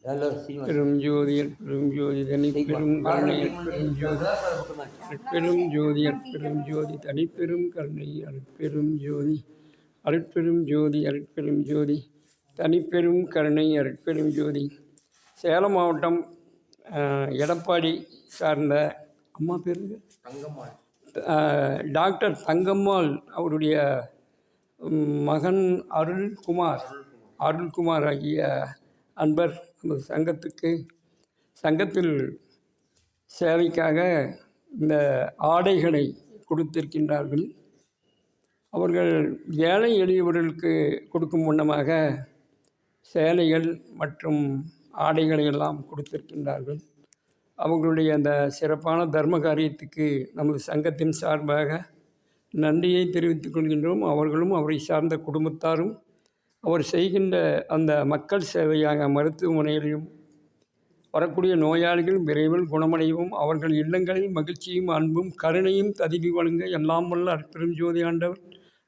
பெரும் ஜோதி அற்பெரும் ஜோதி தனிப்பெரும் கருணை அற்பெரும் ஜோதி அற்பெரும் ஜோதி அற்பெரும் ஜோதி தனிப்பெரும் கருணை அற்பெரும் ஜோதி அற்பெரும் ஜோதி அற்பெரும் ஜோதி தனிப்பெரும் கருணை அற்பெரும் ஜோதி. சேலம் மாவட்டம் எடப்பாடி சார்ந்த அம்மா பேருங்க டாக்டர் தங்கம்மாள் அவருடைய மகன் அருள்குமார் ஆகிய அன்பர் அந்த சங்கத்தில் சேவைக்காக இந்த ஆடைகளை கொடுத்திருக்கின்றார்கள். அவர்கள் ஏழை எளியவர்களுக்கு கொடுக்கும் வண்ணமாக சேலைகள் மற்றும் ஆடைகளை எல்லாம் கொடுத்திருக்கின்றார்கள். அவர்களுடைய அந்த சிறப்பான தர்ம காரியத்துக்கு நமது சங்கத்தின் சார்பாக நன்றியை தெரிவித்துக் கொள்கின்றோம். அவர்களும் அவரை சார்ந்த குடும்பத்தாரும் அவர் செய்கின்ற அந்த மக்கள் சேவையாக மருத்துவமனையிலும் வரக்கூடிய நோயாளிகள் விரைவில் குணமடையவும் அவர்கள் இல்லங்களில் மகிழ்ச்சியும் அன்பும் கருணையும் ததுவி வழங்க எல்லாம் வல்ல அற்பெரும் ஜோதி ஆண்டவர்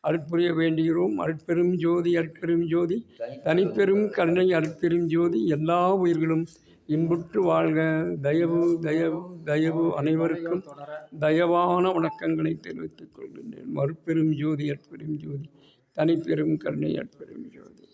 அருட்புரிய வேண்டுகிறோம். அற்பெரும் ஜோதி அற்பெரும் ஜோதி தனிப்பெரும் கருணை அற்பெரும் ஜோதி. எல்லா உயிர்களும் இன்புற்று வாழ்க. தயவு தயவு தயவு. அனைவருக்கும் தயவான வணக்கங்களை தெரிவித்துக் கொள்கின்றேன். அற்பெரும் ஜோதி அற்பெரும் ஜோதி தனிப்பெரும் கருணை அற்பெரும் ஜோதி.